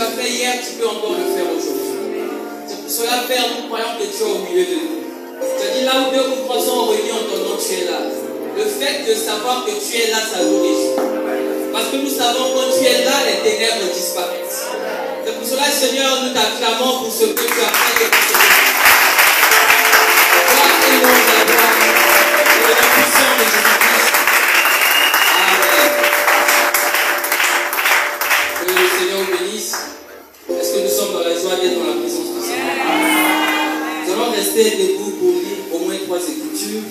tu as fait hier, tu peux encore le faire aujourd'hui. C'est pour cela, Père, nous croyons que tu es au milieu de nous. Tu as dit là où 2 ou 3 sont réunis en ton nom, tu es là. Le fait de savoir que tu es là, ça nous réjouit. Parce que nous savons que quand tu es là, les ténèbres disparaissent. C'est pour cela, Seigneur, nous t'acclamons pour ce que tu as fait et pour ce que tu as fait. Gloire et louange à toi, pour le nom puissant de Jésus-Christ. Amen. Que le Seigneur vous bénisse. Est-ce que nous sommes dans la joie d'être dans la présence du Seigneur? Nous allons rester debout pour lire au moins 3 écritures.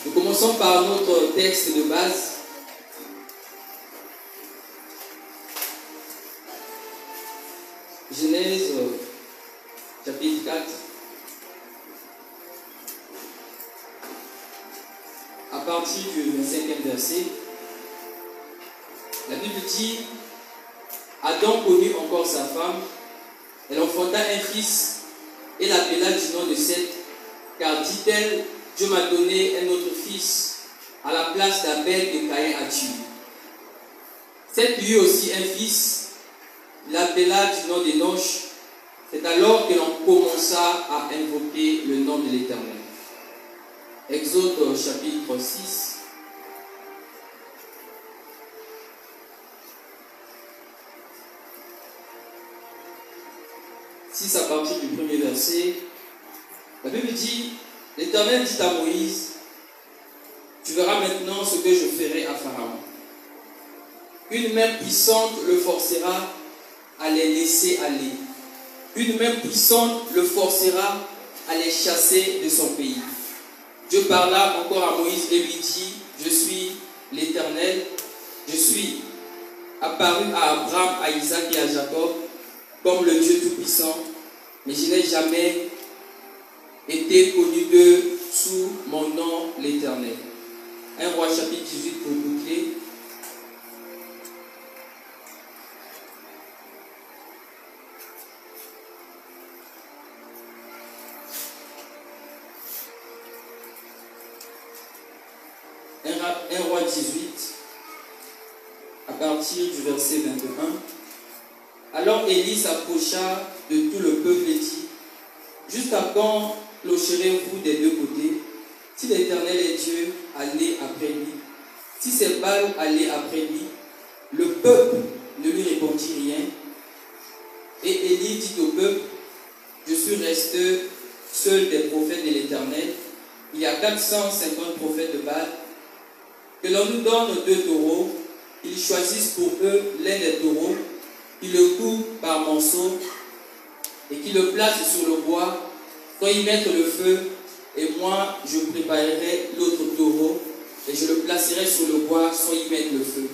Nous commençons par notre texte de base. Genèse chapitre 4. À partir du 25e verset, la Bible dit: Adam connut encore sa femme, elle enfanta un fils et l'appela du nom de Seth, car dit-elle, Dieu m'a donné un autre fils à la place d'Abel que Caïn a tué. Seth eut aussi un fils, il l'appela du nom d'Enoch. C'est alors que l'on commença à invoquer le nom de l'Éternel. Exode chapitre 6. À partir du premier verset, la Bible dit: l'Éternel dit à Moïse, tu verras maintenant ce que je ferai à Pharaon. Une main puissante le forcera à les laisser aller. Une main puissante le forcera à les chasser de son pays. Dieu parla encore à Moïse et lui dit: je suis l'Éternel, je suis apparu à Abraham, à Isaac et à Jacob comme le Dieu Tout-Puissant, mais je n'ai jamais été connu d'eux sous mon nom l'Éternel. 1 Roi chapitre 18 pour boucler. Un Roi 18, à partir du verset 21. Alors Élie s'approcha de tout le peuple et dit: jusqu'à quand clocherez-vous des 2 côtés? Si l'Éternel est Dieu, allez après lui. Si c'est Baal, allez après lui. Le peuple ne lui répondit rien. Et Élie dit au peuple: je suis resté seul des prophètes de l'Éternel. Il y a 450 prophètes de Baal. Que l'on nous donne 2 taureaux. Ils choisissent pour eux l'un des taureaux. Ils le coupent par morceaux et qu'ils le placent sur le bois, quand ils mettent le feu, et moi je préparerai l'autre taureau et je le placerai sur le bois sans y mettre le feu.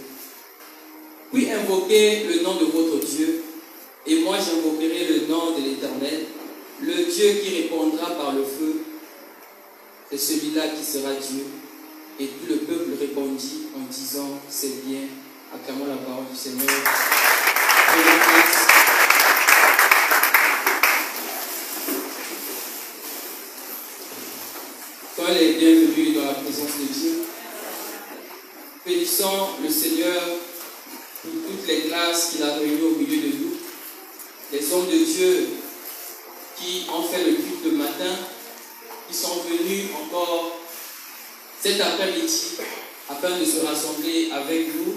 Puis invoquez le nom de votre Dieu, et moi j'invoquerai le nom de l'Éternel, le Dieu qui répondra par le feu. C'est celui-là qui sera Dieu. Et tout le peuple répondit en disant: c'est bien. Acclamons la parole du Seigneur. Soyez les bienvenus dans la présence de Dieu. Bénissons le Seigneur pour toutes les grâces qu'il a réunies au milieu de nous. Les hommes de Dieu qui ont fait le culte le matin, qui sont venus encore cet après-midi afin de se rassembler avec nous.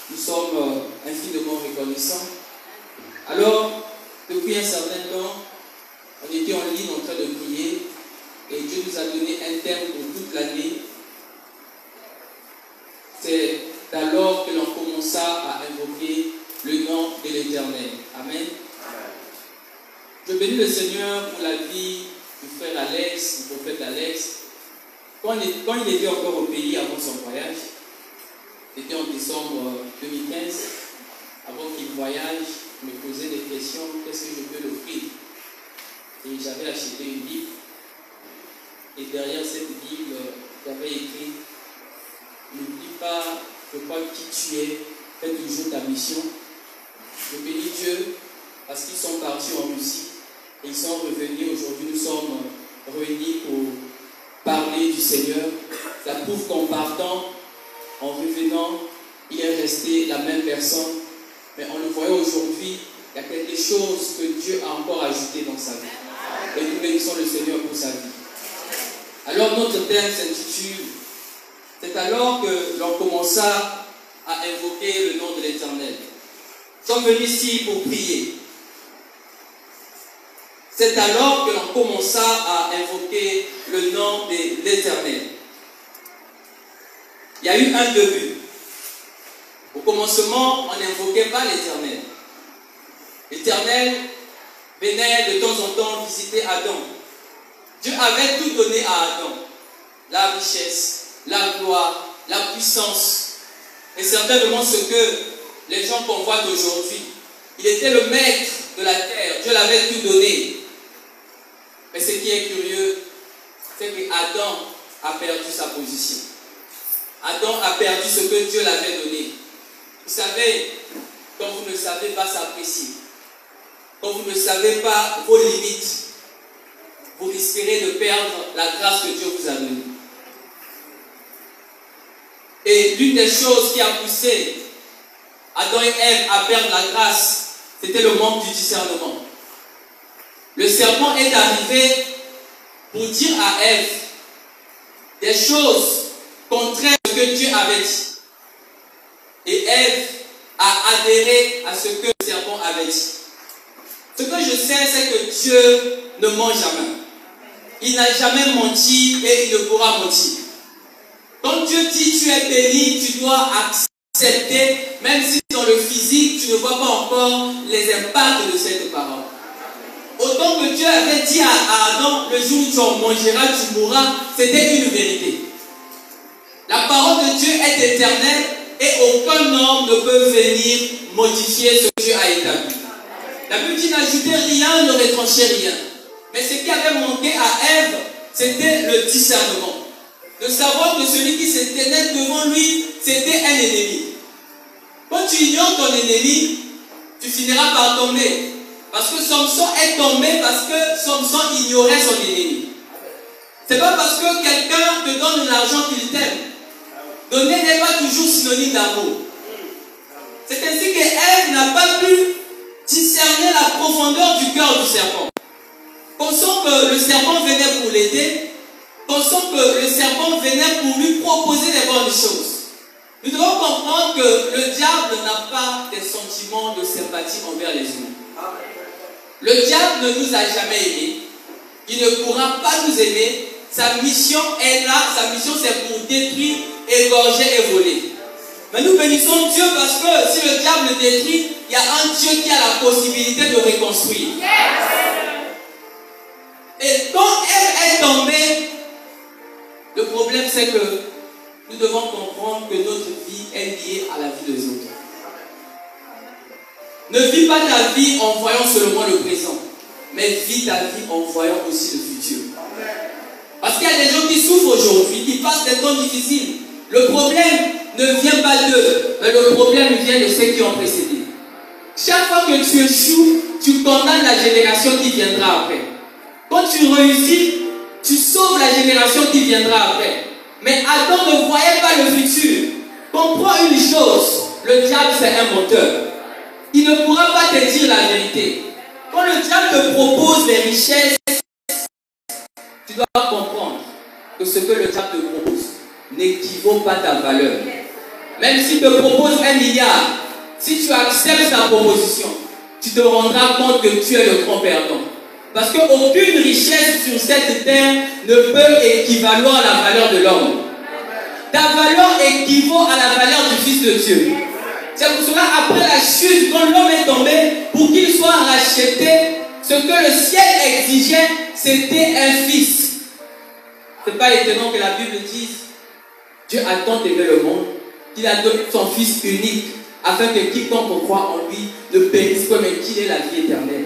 Nous sommes infiniment reconnaissants. Alors, depuis un certain temps, on était en ligne en train de prier et Dieu nous a donné un thème pour toute l'année. C'est alors que l'on commença à invoquer le nom de l'Éternel. Amen. Je bénis le Seigneur pour la vie du frère Alex, du prophète Alex. Quand il était encore au pays avant son voyage, c'était en décembre 2015, avant qu'il voyage, il me posait des questions: qu'est-ce que je peux l'offrir? Et j'avais acheté une Bible, et derrière cette Bible, j'avais écrit: n'oublie pas de quoi qui tu es, fais toujours ta mission. Je bénis Dieu parce qu'ils sont partis en Russie et ils sont revenus. Aujourd'hui, nous sommes réunis pour parler du Seigneur. Ça prouve qu'en partant, en revenant, il est resté la même personne. Mais en le voyant aujourd'hui, il y a quelque chose que Dieu a encore ajouté dans sa vie. Et nous bénissons le Seigneur pour sa vie. Alors notre thème s'intitule « C'est alors que l'on commença à invoquer le nom de l'Éternel. » Nous sommes venus ici pour prier. C'est alors que l'on commença à invoquer le nom de l'Éternel. Il y a eu un début. Au commencement, on n'invoquait pas l'Éternel. L'Éternel venait de temps en temps visiter Adam. Dieu avait tout donné à Adam. La richesse, la gloire, la puissance. Et certainement ce que les gens convoitent aujourd'hui. Il était le maître de la terre. Dieu l'avait tout donné. Mais ce qui est curieux, c'est qu'Adam a perdu sa position. Adam a perdu ce que Dieu l'avait donné. Vous savez, quand vous ne savez pas s'apprécier, quand vous ne savez pas vos limites, vous risquerez de perdre la grâce que Dieu vous a donnée. Et l'une des choses qui a poussé Adam et Ève à perdre la grâce, c'était le manque du discernement. Le serpent est arrivé pour dire à Ève des choses contraires à ce que Dieu avait dit. Et Ève a adhéré à ce que le serpent avait dit. Ce que je sais, c'est que Dieu ne ment jamais. Il n'a jamais menti et il ne pourra mentir. Quand Dieu dit tu es béni, tu dois accepter, même si dans le physique, tu ne vois pas encore les impacts de cette parole. Autant que Dieu avait dit à Adam, le jour où tu en mangeras, tu mourras, c'était une vérité. La parole de Dieu est éternelle et aucun homme ne peut venir modifier ce que Dieu a établi. La Bible dit n'ajoutez rien, ne retраnchez rien. Mais ce qui avait manqué à Ève, c'était le discernement. De savoir que celui qui se tenait devant lui, c'était un ennemi. Quand tu ignores ton ennemi, tu finiras par tomber. Parce que Samson est tombé parce que Samson ignorait son ennemi. C'est pas parce que quelqu'un te donne de l'argent qu'il t'aime. Donner n'est pas toujours synonyme d'amour. C'est ainsi que Ève n'a pas pu discerner la profondeur du cœur du serpent. Pensant que le serpent venait pour l'aider, pensant que le serpent venait pour lui proposer des bonnes choses. Nous devons comprendre que le diable n'a pas des sentiments de sympathie envers les humains. Le diable ne nous a jamais aimés. Il ne pourra pas nous aimer. Sa mission est là. Sa mission c'est pour détruire, égorger et voler. Mais nous bénissons Dieu parce que si le diable le détruit, il y a un Dieu qui a la possibilité de reconstruire. Et quand elle est tombée, le problème c'est que nous devons comprendre que notre vie est liée à la vie des autres. Ne vis pas ta vie en voyant seulement le présent, mais vis ta vie en voyant aussi le futur. Parce qu'il y a des gens qui souffrent aujourd'hui, qui passent des temps difficiles. Le problème ne vient pas d'eux, mais le problème vient de ceux qui ont précédé. Chaque fois que tu échoues, tu condamnes la génération qui viendra après. Quand tu réussis, tu sauves la génération qui viendra après. Mais Adam ne voyait pas le futur. Comprends une chose, le diable c'est un menteur. Il ne pourra pas te dire la vérité. Quand le diable te propose des richesses, tu dois comprendre que ce que le diable te propose n'équivaut pas ta valeur. Même s'il te propose 1 milliard, si tu acceptes sa proposition, tu te rendras compte que tu es le grand perdant. Parce qu'aucune richesse sur cette terre ne peut équivaloir à la valeur de l'homme. Ta valeur équivaut à la valeur du Fils de Dieu. C'est pour cela, après la chute, quand l'homme est tombé, pour qu'il soit racheté, ce que le ciel exigeait, c'était un fils. Ce n'est pas étonnant que la Bible dise Dieu a tant aimé le monde qu'il a donné son Fils unique, afin que quiconque croit en lui ne périsse pas, mais qu'il ait la vie éternelle.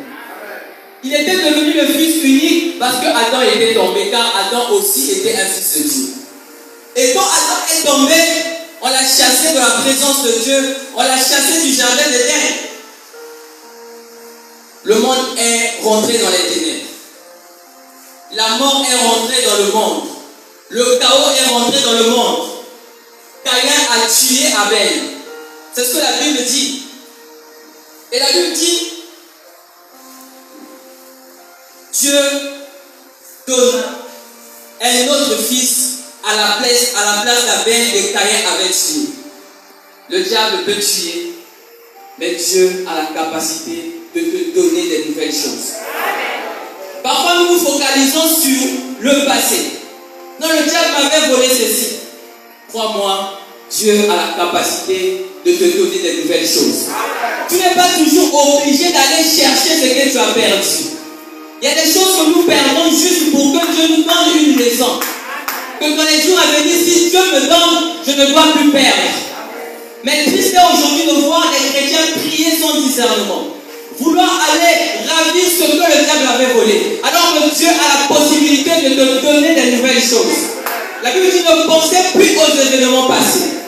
Il était devenu le Fils unique parce que Adam était tombé, car Adam aussi était un fils de Dieu. Et quand Adam est tombé, on l'a chassé de la présence de Dieu, on l'a chassé du jardin d'Éden. Le monde est rentré dans les ténèbres. La mort est rentrée dans le monde. Le chaos est rentré dans le monde. Caïn a tué Abel. C'est ce que la Bible dit. Et la Bible dit, Dieu donne un autre fils à la place d'Abel et Caïn avait tué. Le diable peut tuer, mais Dieu a la capacité de te donner des nouvelles choses. Parfois, nous nous focalisons sur le passé. Non, le diable m'avait volé ceci. Crois-moi, Dieu a la capacité de te donner des nouvelles choses. Tu n'es pas toujours obligé d'aller chercher ce que tu as perdu. Il y a des choses que nous perdons juste pour que Dieu nous donne une leçon. Que dans les jours à venir, si Dieu me donne, je ne dois plus perdre. Mais triste est aujourd'hui de voir les chrétiens prier sans discernement. Vouloir aller ravir ce que le diable avait volé. Alors que Dieu a la possibilité de te donner des nouvelles choses. La Bible dit ne pensez plus aux événements passés.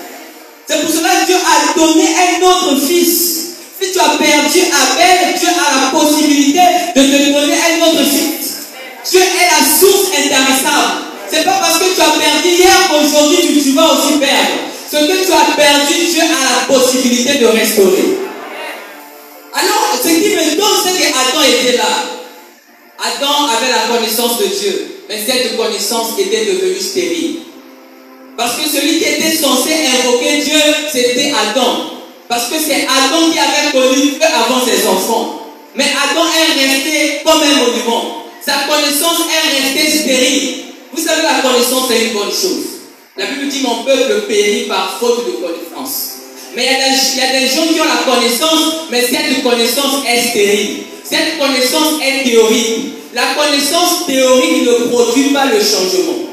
C'est pour cela que Dieu a donné un autre fils. Si tu as perdu Abel, Dieu a la possibilité de te donner un autre fils. Dieu est la source intarissable. C'est pas parce que tu as perdu hier qu'aujourd'hui tu vas aussi perdre. Ce que tu as perdu, Dieu a la possibilité de restaurer. Alors, ce qui me donne, c'est qu'Adam était là. Adam avait la connaissance de Dieu, mais cette connaissance était devenue stérile. Parce que celui qui était censé invoquer Dieu, c'était Adam. Parce que c'est Adam qui avait connu Dieu avant ses enfants. Mais Adam est resté comme un monument. Sa connaissance est restée stérile. Vous savez, la connaissance est une bonne chose. La Bible dit mon peuple périt par faute de connaissance. Mais il y a des gens qui ont la connaissance, mais cette connaissance est stérile. Cette connaissance est théorique. La connaissance théorique ne produit pas le changement.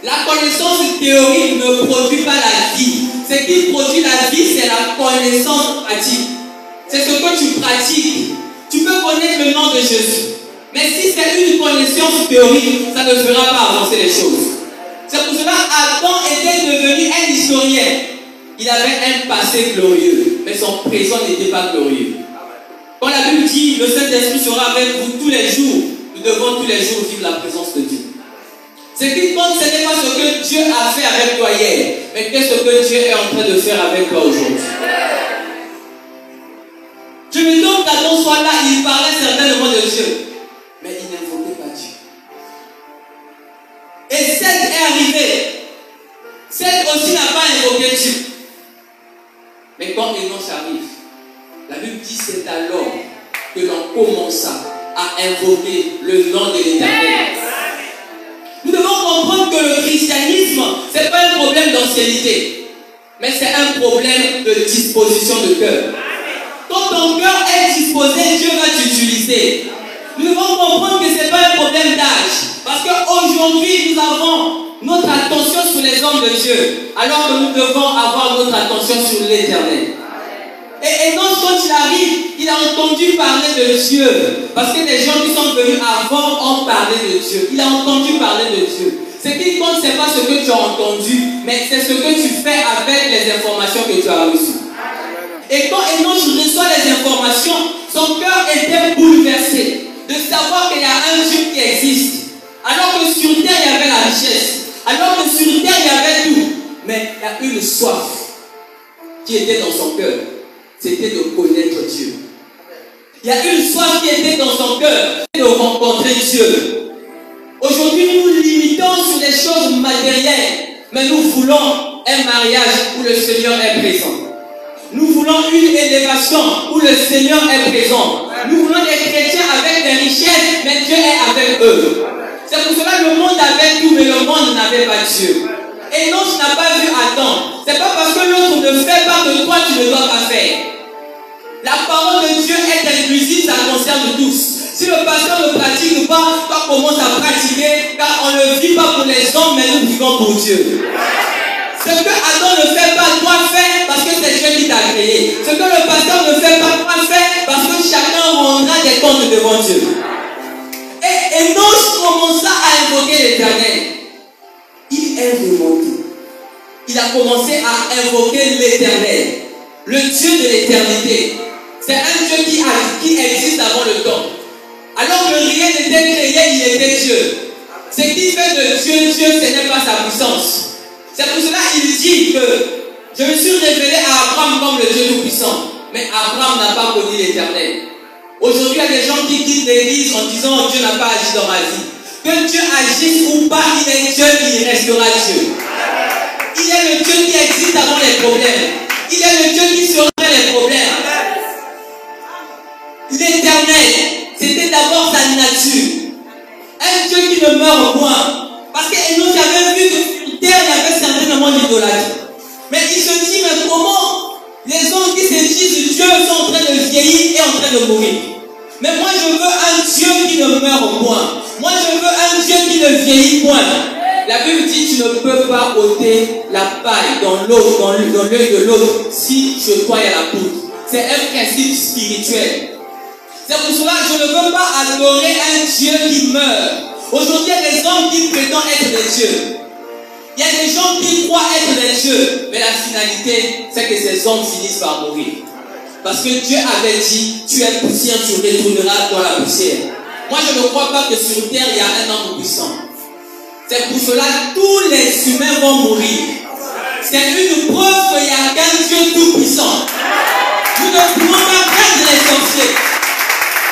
La connaissance théorique ne produit pas la vie. Ce qui produit la vie, c'est la connaissance pratique. C'est ce que tu pratiques. Tu peux connaître le nom de Jésus. Mais si c'est une connaissance théorique, ça ne fera pas avancer les choses. C'est pour cela qu'Adam était devenu un historien. Il avait un passé glorieux, mais son présent n'était pas glorieux. Quand la Bible dit le Saint-Esprit sera avec vous tous les jours, nous devons tous les jours vivre la présence de Dieu. Ce qui compte, ce n'est pas ce que Dieu a fait avec toi hier, mais qu'est-ce que Dieu est en train de faire avec toi aujourd'hui. Je me demande qu'Adam soit là, il parlait certainement de Dieu, mais il n'invoquait pas Dieu. Et Seth est arrivé. Seth aussi n'a pas invoqué Dieu. Mais quand Enoch arrive, la Bible dit c'est alors que l'on commença à invoquer le nom de l'Éternel. Nous devons comprendre que le christianisme, ce n'est pas un problème d'ancienneté, mais c'est un problème de disposition de cœur. Quand ton cœur est disposé, Dieu va t'utiliser. Nous devons comprendre que ce n'est pas un problème d'âge. Parce qu'aujourd'hui, nous avons notre attention sur les hommes de Dieu, alors que nous devons avoir notre attention sur l'Éternel. Et Enoch, quand il arrive, il a entendu parler de Dieu. Parce que les gens qui sont venus avant ont parlé de Dieu. Il a entendu parler de Dieu. Ce qui compte, ce n'est pas ce que tu as entendu, mais c'est ce que tu fais avec les informations que tu as reçues. Et quand Enoch reçoit les informations, son cœur était bouleversé de savoir qu'il y a un Dieu qui existe. Alors que sur terre, il y avait la richesse. Alors que sur terre, il y avait tout. Mais il y a une soif qui était dans son cœur. C'était de connaître Dieu. Il y a une soif qui était dans son cœur, de rencontrer Dieu. Aujourd'hui, nous nous limitons sur les choses matérielles, mais nous voulons un mariage où le Seigneur est présent. Nous voulons une élévation où le Seigneur est présent. Nous voulons des chrétiens avec des richesses, mais Dieu est avec eux. C'est pour cela que le monde avait tout, mais le monde n'avait pas Dieu. Et non, tu n'as pas vu Adam. C'est pas parce que l'autre ne fait pas que toi tu ne dois pas faire. La parole de Dieu est inclusive, ça concerne tous. Si le pasteur ne pratique pas, toi commence à pratiquer, car on ne vit pas pour les hommes, mais nous vivons pour Dieu. Ce que Adam ne fait pas, toi fais parce que c'est Dieu qui t'a créé. Ce que le pasteur ne fait pas, toi fais parce que chacun rendra des comptes devant Dieu. Et Enoch commença à invoquer l'Éternel. Il est remonté. Il a commencé à invoquer l'Éternel, le Dieu de l'éternité. C'est un Dieu qui existe avant le temps. Alors que rien n'était créé, il était Dieu. Ce qui fait de Dieu, Dieu, ce n'est pas sa puissance. C'est pour cela qu'il dit que je me suis révélé à Abraham comme le Dieu tout-puissant. Mais Abraham n'a pas connu l'Éternel. Aujourd'hui, il y a des gens qui quittent l'église en disant Dieu n'a pas agi dans ma vie. Que Dieu agisse ou pas, il est Dieu, il restera Dieu. Il est le Dieu qui existe avant les problèmes. Il est le Dieu qui sera les problèmes. L'Éternel, c'était d'abord sa nature. Un Dieu qui ne meurt point. Parce qu'Enoch avait vu que sur terre, il y avait certainement l'idolâtrie. Mais il se dit, mais comment les hommes qui se disent Dieu sont en train de vieillir et en train de mourir? Mais moi je veux un Dieu qui ne meurt point. Moi je veux un Dieu qui ne vieillit point. La Bible dit tu ne peux pas ôter la paille dans l'œil de l'autre si sur toi il y a la poudre. C'est un principe spirituel. C'est pour cela que je ne veux pas adorer un Dieu qui meurt. Aujourd'hui, il y a des hommes qui prétendent être des dieux. Il y a des gens qui croient être des dieux. Mais la finalité, c'est que ces hommes finissent par mourir. Parce que Dieu avait dit, tu es poussière, tu retourneras dans la poussière. Moi, je ne crois pas que sur terre, il y a un homme puissant. C'est pour cela que tous les humains vont mourir. C'est une preuve qu'il n'y a qu'un Dieu tout puissant. Nous ne pouvons pas craindre les sorciers.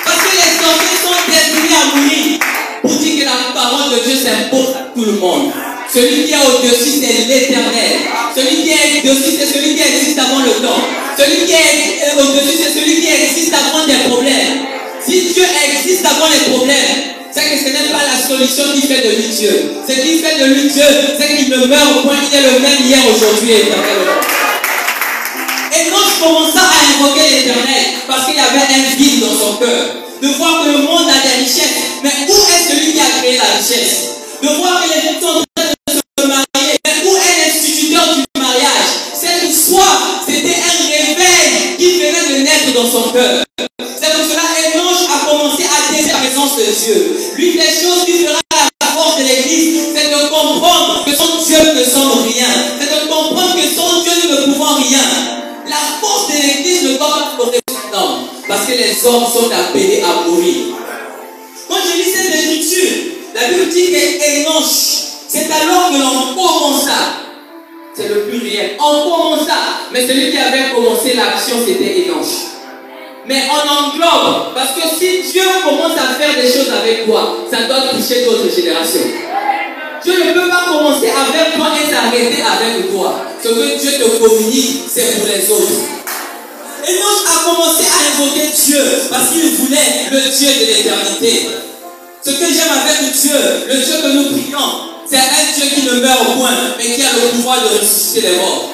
Parce que les sorciers sont destinés à mourir. Pour dire que la parole de Dieu s'impose à tout le monde. Celui qui est au-dessus, c'est l'Éternel. Celui qui est au-dessus, c'est celui qui existe avant le temps. Celui qui est au-dessus, c'est celui qui existe avant des problèmes. Si Dieu existe avant les problèmes, c'est que ce n'est pas la solution qui fait de lui Dieu. Ce qui fait de lui Dieu, c'est qu'il ne meurt au point qu'il est le même hier, aujourd'hui et éternellement. Et quand je commençais à invoquer l'Éternel, parce qu'il y avait un vide dans son cœur, de voir que le monde a des richesses, mais où est celui qui a créé la richesse? De voir que les gens sont en train de se marier, mais où est l'instituteur du mariage? Cette soir, c'était un réveil qui venait de naître dans son cœur. C'est pour cela qu'Enoch a commencé à désirer la présence de Dieu. L'une des choses qui fera la force de l'Église, c'est de comprendre que son Dieu ne sommes rien. C'est de comprendre que son Dieu nous ne pouvons rien. La force de l'Église ne doit pas porter cet homme. Parce que les hommes sont appelés à mourir. Quand je lis cette écriture, la Bible dit qu'Enoch, c'est alors que l'on commença. C'est le pluriel. On commença. Mais celui qui avait commencé l'action, c'était Enoch. Mais on englobe. Parce que si Dieu commence à faire des choses avec toi, ça doit toucher d'autres générations. Dieu ne peut pas commencer avec toi et s'arrêter avec toi. Ce que Dieu te communique, c'est pour les autres. Enoch a commencé à invoquer Dieu parce qu'il voulait le Dieu de l'éternité. Ce que j'aime avec Dieu, le Dieu que nous prions, c'est un Dieu qui ne meurt au point, mais qui a le pouvoir de ressusciter les morts.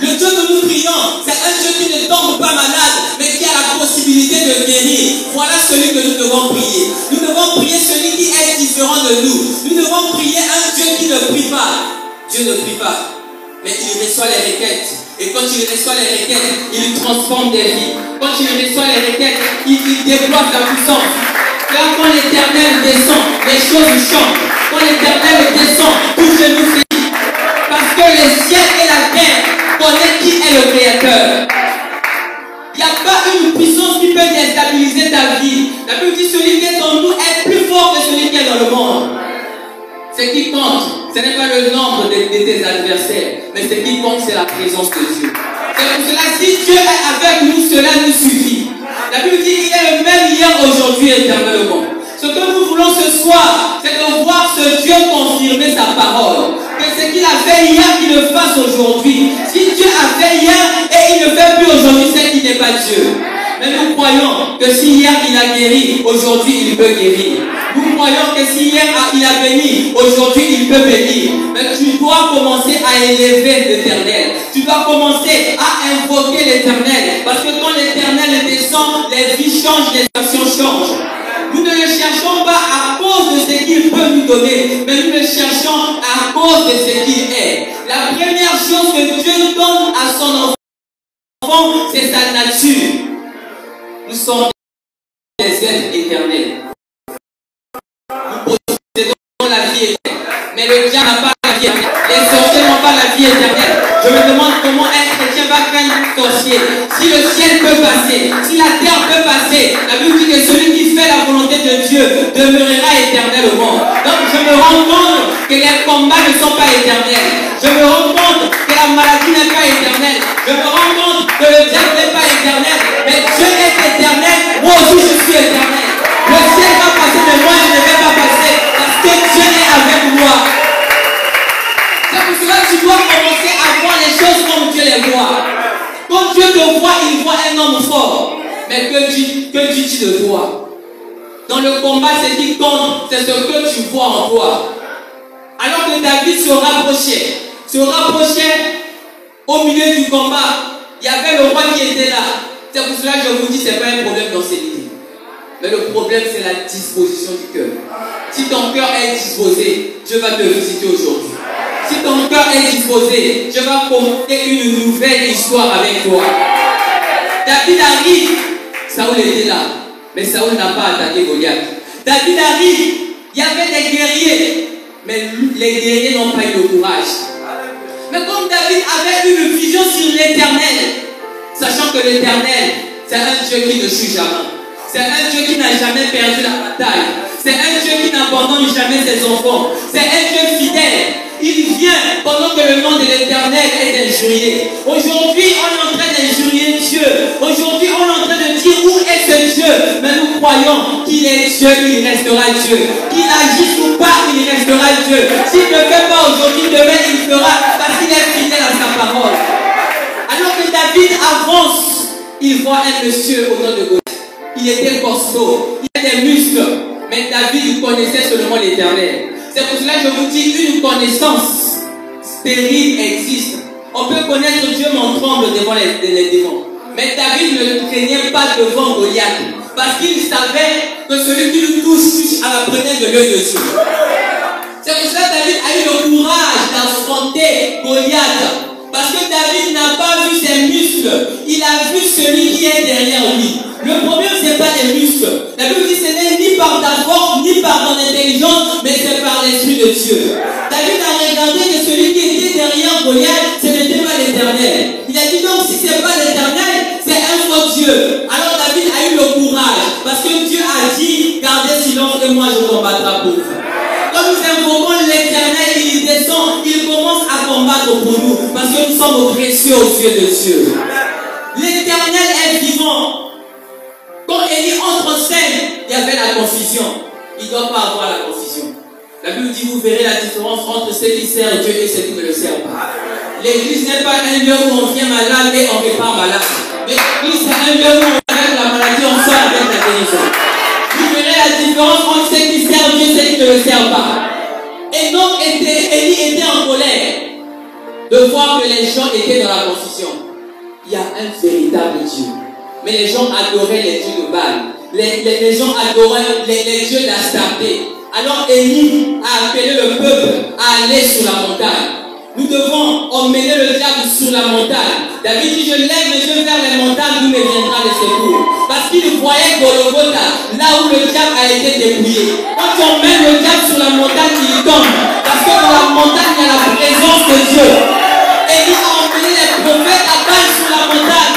Le Dieu que nous prions, c'est un Dieu qui ne tombe pas malade, mais qui a la possibilité de guérir. Voilà celui que nous devons prier. Nous devons prier celui qui est différent de nous. Nous devons prier un Dieu qui ne prie pas. Dieu ne prie pas, mais il reçoit les requêtes. Et quand il reçoit les requêtes, il transforme des vies. Quand il reçoit les requêtes, il déploie la puissance. Là, quand l'Éternel descend, les choses changent. Quand l'Éternel descend, tout genou fléchit. Parce que les ciels et la terre connaissent qui est le Créateur. Il n'y a pas une puissance qui peut déstabiliser ta vie. La Bible dit celui qui est en nous est plus fort que celui qui est dans le monde. Ce qui compte, ce n'est pas le nombre de tes adversaires, mais ce qui compte, c'est la présence de Dieu. C'est pour cela, si Dieu est avec nous, cela nous suffit. La Bible dit qu'il est le même hier, aujourd'hui, éternellement. Ce que nous voulons ce soir, c'est de voir ce Dieu confirmer sa parole. Que ce qu'il a fait hier, qu'il le fasse aujourd'hui. Si Dieu a fait hier et il ne fait plus aujourd'hui, c'est qu'il n'est pas Dieu. Mais nous croyons que si hier il a guéri, aujourd'hui il peut guérir. Nous croyons que si hier il a béni, aujourd'hui il peut bénir. Mais tu dois commencer à élever l'Éternel. Tu dois commencer à invoquer l'Éternel. Parce que quand l'Éternel descend, les vies changent, les actions changent. Nous ne le cherchons pas à cause de ce qu'il peut nous donner, mais nous le cherchons à cause de ce qu'il est. La première chose que Dieu donne à son enfant, c'est sa nature. Nous sommes des êtres éternels. Nous possédons la vie éternelle. Mais le diable n'a pas la vie éternelle. Les sorciers n'ont pas la vie éternelle. Je me demande comment un chrétien va craindre un sorcier. Si le ciel peut passer, si la terre peut passer, la Bible dit que celui qui fait la volonté de Dieu demeurera éternellement. Donc je me rends compte que les combats ne sont pas éternels. Je me rends compte que la maladie n'est pas éternelle. Je me rends compte que le diable n'est pas éternel. quand Dieu te voit, il voit un homme fort. Mais que tu dis de toi? Dans le combat, c'est ce qui compte, c'est ce que tu vois en toi. Alors que David se rapprochait au milieu du combat. Il y avait le roi qui était là. C'est pour cela que je vous dis, ce n'est pas un problème d'ancienneté. Mais le problème, c'est la disposition du cœur. Si ton cœur est disposé, Dieu va te visiter aujourd'hui. Si ton cœur est disposé, Dieu va commencer une nouvelle histoire avec toi. David arrive. Saoul était là. Mais Saoul n'a pas attaqué Goliath. David arrive. Il y avait des guerriers. Mais les guerriers n'ont pas eu le courage. Mais comme David avait une vision sur l'Éternel, sachant que l'Éternel, c'est un Dieu qui ne suit jamais. C'est un Dieu qui n'a jamais perdu la bataille. C'est un Dieu qui n'abandonne jamais ses enfants. C'est un Dieu fidèle. Il vient pendant que le nom de l'Éternel est injurié. Aujourd'hui, on est en train d'injurier Dieu. Aujourd'hui, on est en train de dire où est ce Dieu. Mais nous croyons qu'il est Dieu, il restera Dieu. Qu'il agisse ou pas, il restera Dieu. S'il ne fait pas aujourd'hui, demain il fera parce qu'il est fidèle à sa parole. Alors que David avance, il voit un monsieur au nom de Goliath. Il était costaud, il avait des muscles, mais David connaissait seulement l'Éternel. C'est pour cela que je vous dis, une connaissance stérile existe. On peut connaître Dieu, mais on tremble devant les démons. Mais David ne craignait pas devant Goliath, parce qu'il savait que celui qui le touche à la prunelle de l'œil de Dieu. C'est pour cela que David a eu le courage d'affronter Goliath. Parce que David n'a pas vu ses muscles, il a vu celui qui est derrière lui. Le problème, ce n'est pas les muscles. La Bible dit que ce n'est ni par ta force, ni par ton intelligence, mais c'est par l'Esprit de Dieu. David a regardé que celui qui était derrière Goliath, ce n'était pas l'Éternel. Il a dit donc, si ce n'est pas l'Éternel, c'est un faux Dieu. Alors David a eu le courage, parce que Dieu a dit, gardez silence et moi je combattrai pour vous. Quand nous invoquons l'Éternel, il descend, il commence à combattre pour nous, parce que nous sommes précieux aux yeux de Dieu. L'Éternel est vivant. Quand Élie entre en scène, il y avait la confusion. Il ne doit pas avoir la confusion. La Bible dit, vous verrez la différence entre ceux qui servent Dieu et ceux qui ne le servent pas. L'église n'est pas un lieu où on vient malade et on répare malade. Mais l'église, c'est un lieu où on avec la maladie, on sort avec la guérison. Vous verrez la différence entre ceux qui servent Dieu et ceux qui ne le servent pas. Et donc, Élie était en colère de voir que les gens étaient dans la confusion. Il y a un véritable Dieu. Mais les gens adoraient les dieux de Baal. Les gens adoraient les dieux d'Astarté. Alors Élie a appelé le peuple à aller sur la montagne. Nous devons emmener le diable sur la montagne. David dit, je lève les yeux vers les montagnes, d'où me viendra le secours. Parce qu'il voyait Golgotha, là où le diable a été dépouillé. Quand on met le diable sur la montagne, il tombe. Parce que dans la montagne, il y a la présence de Dieu. Élie a emmené les prophètes à Baal sur la montagne.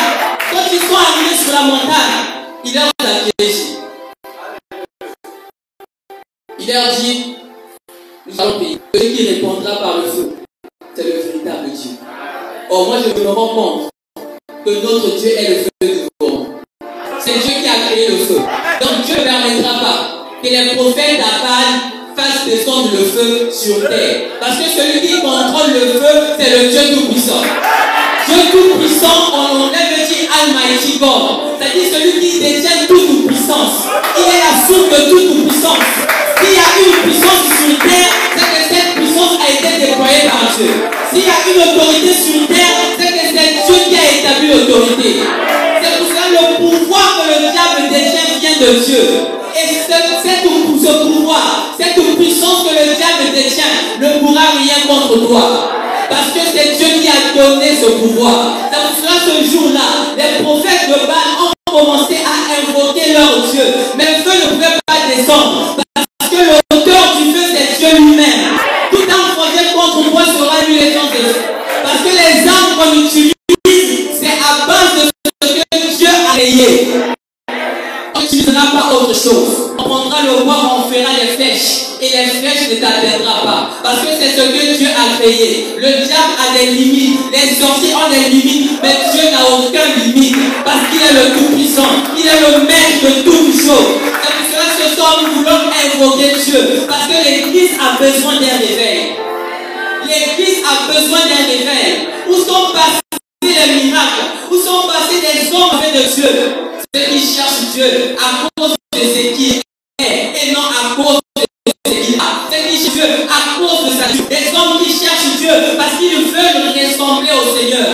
Quand ils sont arrivés sur la montagne, il leur a piégé. Il leur dit, nous allons payer. Celui qui répondra par le feu, c'est le véritable Dieu. Or, moi, je me rends compte que notre Dieu est le feu du corps. C'est Dieu qui a créé le feu. Donc, Dieu ne permettra pas que les prophètes d'Abal fassent descendre le feu sur terre. Parce que celui qui contrôle le feu, c'est le Dieu Tout-Puissant. Dieu Tout-Puissant, on lève dit Almighty God. C'est-à-dire celui qui détient toute puissance. Il est la source de toute puissance. S'il y a une puissance sur terre, c'est que cette puissance a été déployée par Dieu. S'il y a une autorité sur terre, c'est que c'est Dieu qui a établi l'autorité. C'est pour cela que le pouvoir que le diable détient vient de Dieu. Et ce pouvoir, cette puissance que le diable détient ne pourra rien contre toi. Parce que c'est Dieu qui a donné ce pouvoir. C'est pour cela que ce jour-là, les prophètes de Baal ont commencé à invoquer leur Dieu. Mais le feu ne pouvait pas descendre. Parce que l'auteur du feu, c'est Dieu lui-même. Tout un projet contre moi sera lui les gens de Dieu. Parce que les armes qu'on utilise, c'est à base de ce que Dieu a créé. On n'utilisera pas autre chose. On prendra le bois, on fera les flèches. Et les flèches ne t'atteindront pas. Parce que c'est ce que Dieu a créé. Le diable a des limites. Les sorciers ont des limites. Mais Dieu n'a aucune limite. Parce qu'il est le Tout-Puissant. Il est le maître de toutes choses. C'est pour cela que ce soir nous voulons invoquer Dieu. Parce que l'Église a besoin d'un réveil. L'Église a besoin d'un réveil. Où sont passés les miracles? Où sont sont avec de Dieu, ceux qui cherchent Dieu à cause de ce qu'il est et non à cause de ce qu'il a. Ceux qui cherchent Dieu à cause de sa vie. Les hommes qui cherchent Dieu parce qu'ils veulent ressembler au Seigneur.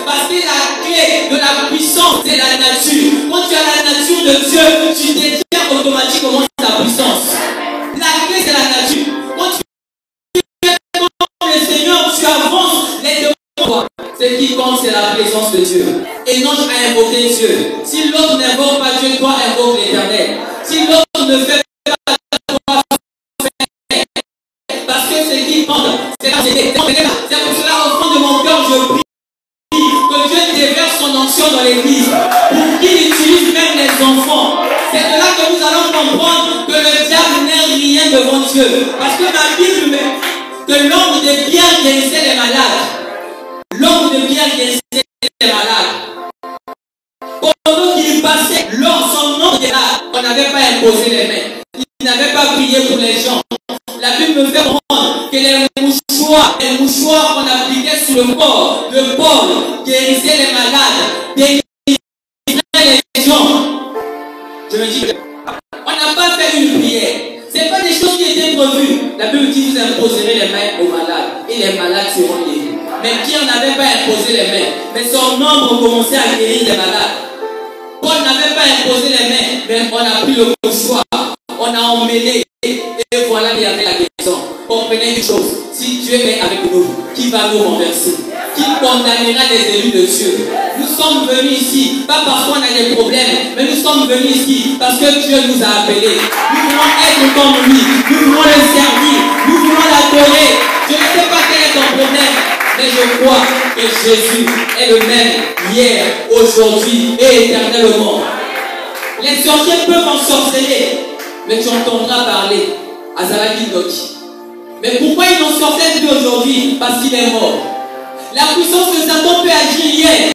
Parce que la clé de la puissance, c'est la nature. Quand tu as la nature de Dieu, tu détiens automatiquement ta puissance. La clé, c'est la nature. Quand tu es comme le Seigneur, tu avances les demandes. Ce qui compte, c'est la présence de Dieu. Et non à invoquer Dieu. Si l'autre n'invoque pas Dieu, toi invoque l'Éternel. Si l'autre ne fait pas, toi fais. Parce que ce qui compte, c'est la c'est pour cela, au fond de mon cœur, je prie que Dieu déverse son onction dans l'église pour qu'il utilise même les enfants. C'est de là que nous allons comprendre que le diable n'est rien devant Dieu. Parce que ma Bible me dit que l'homme de bien guérissait les malades. L'homme de bien guérissait les malades. Pendant qu'il passait, son nom était là, on n'avait pas imposé les mains. Il n'avait pas prié pour les gens. La Bible me fait comprendre que les mouchoirs qu'on appliquait sur le corps de Paul guérissaient les malades, guérissaient les gens. Je me dis, on n'a pas fait une prière. Ce n'est pas des choses qui étaient prévues. La Bible dit, vous imposerez les mains aux malades et les malades seront guéris. Mais Pierre n'avait pas imposé les mains. Mais son nombre commençait à guérir les malades. Paul n'avait pas imposé les mains, mais on a pris le mouchoir, on a emmêlé, et voilà, il y avait la guérison. Comprenez une chose, si Dieu est avec nous, qui va nous renverser? Qui condamnera les élus de Dieu? Nous sommes venus ici, pas parce qu'on a des problèmes, mais nous sommes venus ici parce que Dieu nous a appelés. Nous voulons être comme lui, nous voulons le servir, nous voulons l'adorer. Je ne sais pas quel est ton problème, mais je crois que Jésus est le même hier, aujourd'hui et éternellement. Les sorciers peuvent ensorceler, mais tu entendras parler à Zalakidoki. Mais pourquoi ils n'ensorcellent plus aujourd'hui? Parce qu'il est mort. La puissance de Satan peut agir hier,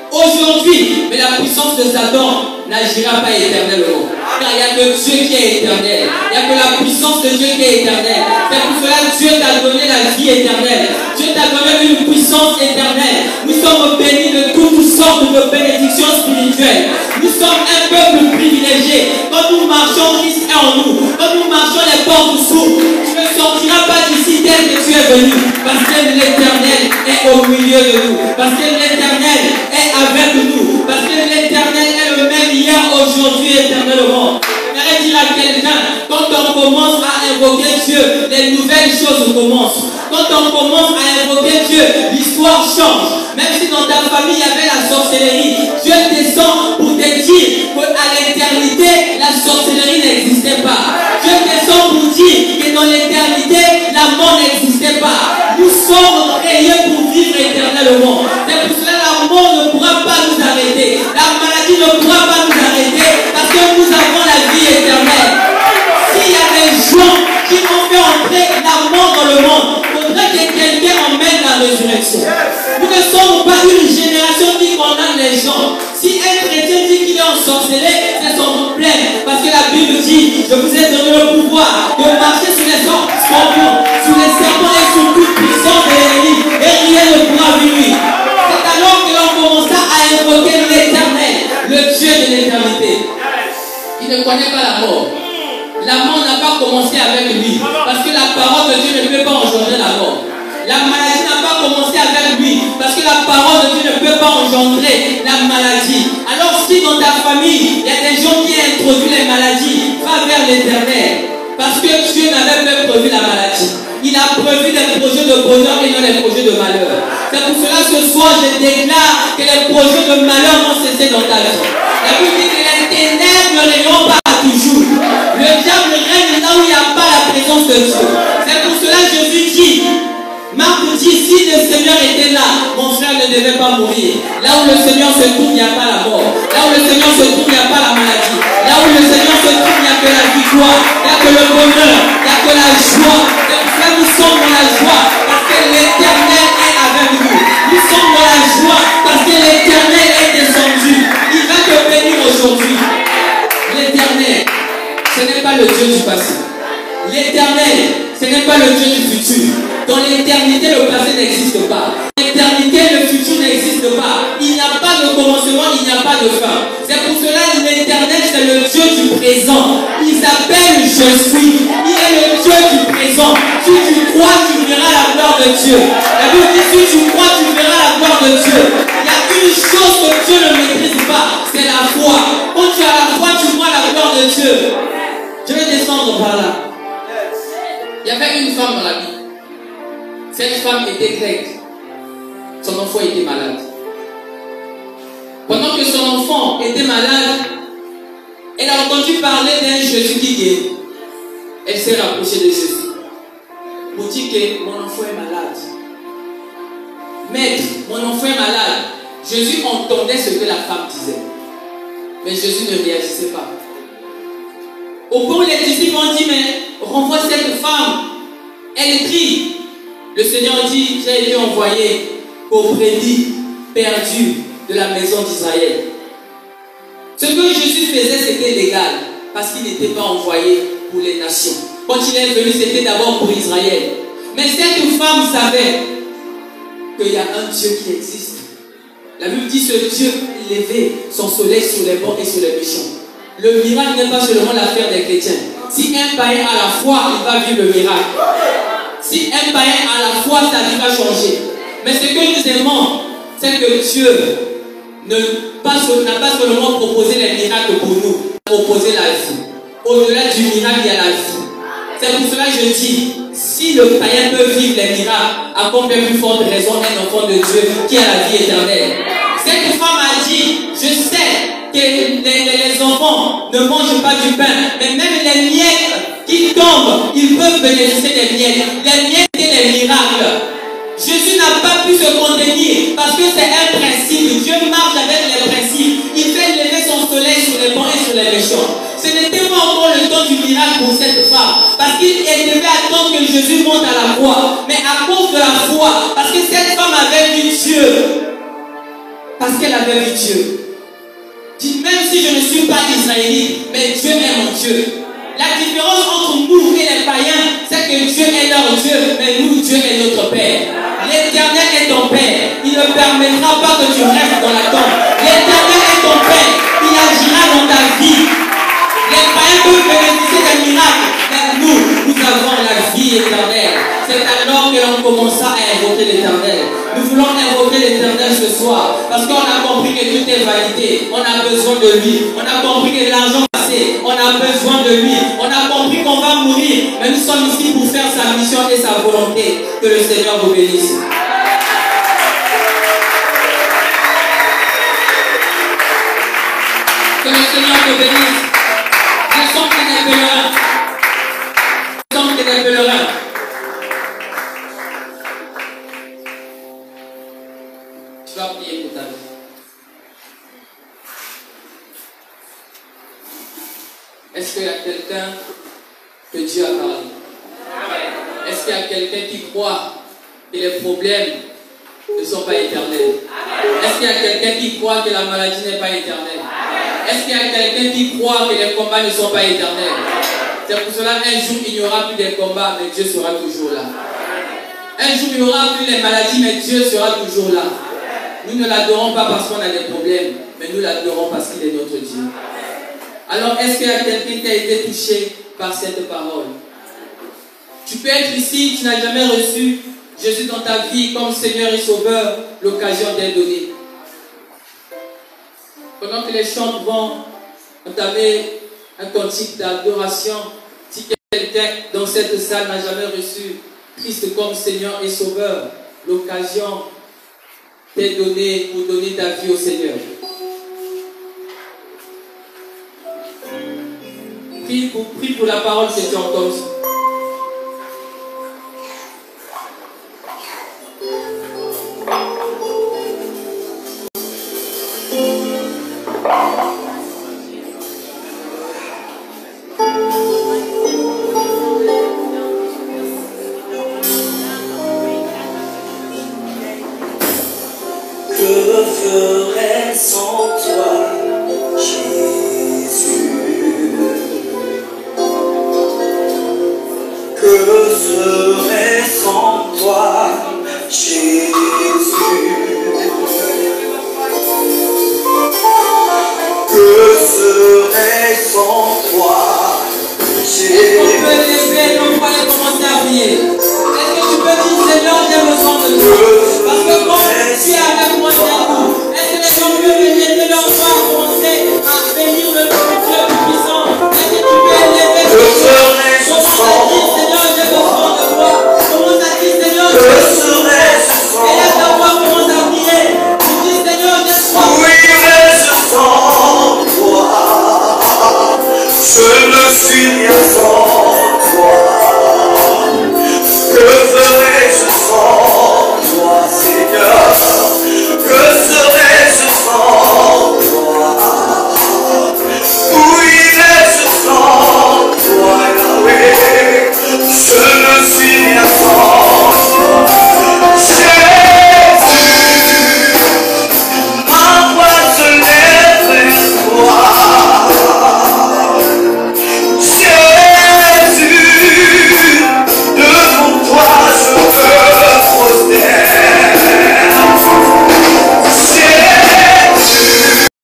aujourd'hui, mais la puissance de Satan n'agira pas éternellement. Car il n'y a que Dieu qui est éternel. Il n'y a que la puissance de Dieu qui est éternelle. C'est pour cela que Dieu t'a donné la vie éternelle. Dieu t'a donné une puissance éternelle. Nous sommes bénis de toutes sortes de bénédictions spirituelles. Nous sommes un peuple privilégié. Quand nous marchons, Christ est en nous. Quand nous marchons, les portes s'ouvrent. Tu ne sortiras pas d'ici tel que tu es venu. Parce que l'Éternel est au milieu de nous. Parce que l'Éternel est avec nous. Parce que l'Éternel est le même hier, aujourd'hui, éternellement. J'aimerais dire à quelqu'un, quand on commence à invoquer Dieu, les nouvelles choses commencent. Quand on commence à invoquer Dieu, l'histoire change. Même si dans ta famille il y avait la sorcellerie, Dieu descend pour te dire qu'à l'éternité, la sorcellerie n'existait pas. Dieu descend pour dire que dans l'éternité, la mort n'existait pas. Nous sommes créés pour vivre éternellement. C'est pour cela que la mort ne pourra pas nous arrêter. La maladie ne pourra pas nous arrêter parce que nous avons la vie éternelle. S'il y a des gens qui ont fait entrer la mort dans le monde, il faudrait que quelqu'un emmène la résurrection. Nous ne sommes pas une génération qui condamne les gens. Si un chrétien dit qu'il est ensorcelé, c'est son problème. Parce que la Bible dit, je vous ai donné le pouvoir de marcher sur les scorpions, sur les serpents et sur toute puissance de l'ennemi. Et rien ne pourra lui. C'est alors que l'on commença à invoquer l'Éternel, le Dieu de l'éternité. Il ne connaît pas la mort. La mort n'a pas commencé avec lui. Parce que la parole de Dieu ne peut pas engendrer la mort. La maladie n'a pas commencé avec lui. Parce que la parole de Dieu ne peut pas engendrer la maladie. Alors si dans ta famille, il y a des gens qui ont introduit les maladies, va vers l'Éternel. Parce que Dieu n'avait pas prévu la maladie. Il a prévu des projets de bonheur et non des projets de malheur. C'est pour cela que ce soir, je déclare que les projets de malheur vont cesser dans ta vie. La Bible dit que les ténèbres ne régneront pas toujours. Le diable règne là où il n'y a pas la présence de Dieu. C'est pour cela que Jésus dit, Marc dit, si le Seigneur était là, mon frère ne devait pas mourir. Là où le Seigneur se trouve, il n'y a pas la mort. Là où le Seigneur se trouve, il n'y a pas la maladie. Là où le Seigneur se trouve, il n'y a que la victoire. Il n'y a que le bonheur. Il n'y a que la joie. C'est pour cela que nous sommes dans la joie. Parce que l'Éternel est avec nous. Nous sommes dans la joie. Parce que l'Éternel est descendu. Il va te bénir aujourd'hui. L'Éternel, ce n'est pas le Dieu du passé. L'Éternel, ce n'est pas le Dieu du futur. Dans l'éternité, le passé n'existe pas. L'éternité, le futur n'existe pas. Il n'y a pas de commencement, il n'y a pas pas de fin. C'est pour cela que l'Éternel, c'est le Dieu du présent. Il s'appelle Je suis. Il est le Dieu du présent. Si tu crois, tu verras la gloire de Dieu. La Bible dit, si tu crois, tu verras la gloire de Dieu. Il y a une chose que Dieu ne maîtrise pas, c'est la foi. Quand tu as la foi, tu vois la gloire de Dieu. Je vais descendre par là. Il y avait une femme dans la Bible. Cette femme était grecque. Son enfant était malade. Pendant que son enfant était malade, elle a entendu parler d'un Jésus qui guérit. Elle s'est rapprochée de Jésus pour dire que mon enfant est malade. Maître, mon enfant est malade. Jésus entendait ce que la femme disait. Mais Jésus ne réagissait pas. Au point où les disciples ont dit, mais renvoie cette femme. Elle est triste. Le Seigneur dit, j'ai été envoyé au brebis perdu de la maison d'Israël. Ce que Jésus faisait, c'était légal, parce qu'il n'était pas envoyé pour les nations. Quand il est venu, c'était d'abord pour Israël. Mais cette femme savait qu'il y a un Dieu qui existe. La Bible dit, ce Dieu levait son soleil sur les bons et sur les méchants. Le miracle n'est pas seulement l'affaire des chrétiens. Si un païen a la foi, il va vivre le miracle. Si un païen a la foi, sa vie va changer. Mais ce que nous aimons, c'est que Dieu n'a pas seulement proposé les miracles pour nous, il a proposé la vie. Au-delà du miracle, il y a la vie. C'est pour cela que je dis, si le païen peut vivre les miracles, à combien plus forte raison un enfant de Dieu qui a la vie éternelle. Cette femme a dit, je sais que les enfants ne mangent pas du pain, mais même les miettes qui tombent, ils peuvent bénéficier des miettes. Les miettes et les miracles. Jésus n'a pas pu se contenir parce que c'est un principe. Dieu marche avec les principes. Il fait lever son soleil sur les bons et sur les méchants. Ce n'était pas encore le temps du miracle pour cette femme. Parce qu'il devait attendre que Jésus monte à la croix. Mais à cause de la foi, parce que cette femme avait vu Dieu. Parce qu'elle avait vu Dieu. Dites, même si je ne suis pas israélite, mais Dieu est mon Dieu. La différence entre nous et les païens, c'est que Dieu est leur Dieu, mais nous, Dieu est notre Père. L'Éternel est ton Père. Il ne permettra pas que tu restes dans la tombe. L'Éternel est ton Père. Il agira dans ta vie. Les païens peuvent bénéficier des miracles, mais nous avons la vie éternelle. C'est alors que l'on commença à invoquer l'Éternel. Nous voulons invoquer l'Éternel ce soir, parce qu'on a compris que tout est validé. On a besoin de lui. On a compris que l'argent passé, on a besoin de lui. On a compris qu'on va mourir, mais nous sommes ici pour faire sa mission et sa volonté. Que le Seigneur vous bénisse. Que le Seigneur te bénisse. Je sens que des pèlerins. Je sens que des pèlerins. Tu vas prier pour ta vie. Est-ce qu'il y a quelqu'un que Dieu a parlé? Est-ce qu'il y a quelqu'un qui croit que les problèmes ne sont pas éternels? Est-ce qu'il y a quelqu'un qui croit que la maladie n'est pas éternelle? Est-ce qu'il y a quelqu'un qui croit que les combats ne sont pas éternels? C'est pour cela qu'un jour il n'y aura plus de combats, mais Dieu sera toujours là. Un jour il n'y aura plus les maladies, mais Dieu sera toujours là. Nous ne l'adorons pas parce qu'on a des problèmes, mais nous l'adorons parce qu'il est notre Dieu. Alors, est-ce qu'il y a quelqu'un qui a été touché par cette parole? Tu peux être ici, tu n'as jamais reçu Jésus dans ta vie comme Seigneur et Sauveur, l'occasion t'est donnée. Pendant que les chants vont entamer un cantique d'adoration, si quelqu'un dans cette salle n'a jamais reçu Christ comme Seigneur et Sauveur, l'occasion t'est donnée pour donner ta vie au Seigneur. Prie pour la parole que tu entends. Que ferais sans toi, Jésus? sans toi. Est-ce qu'on peut lever nos voix et commencer à prier? Est-ce que tu peux dire, Seigneur, j'ai besoin de toi? Parce que quand tu es avec moi, c'est tout. Est-ce que les gens peuvent lever leur voix et commencer à bénir le Dieu puissant? Est-ce que tu peux lever ton voix? Commence à dire, Seigneur, j'ai besoin de toi. Commence à dire, Seigneur, j'ai besoin de toi. Et laisse ta voix, commence à prier. Tu dis, Seigneur, j'ai soif. Oui, mais sans toi, je ne suis rien sans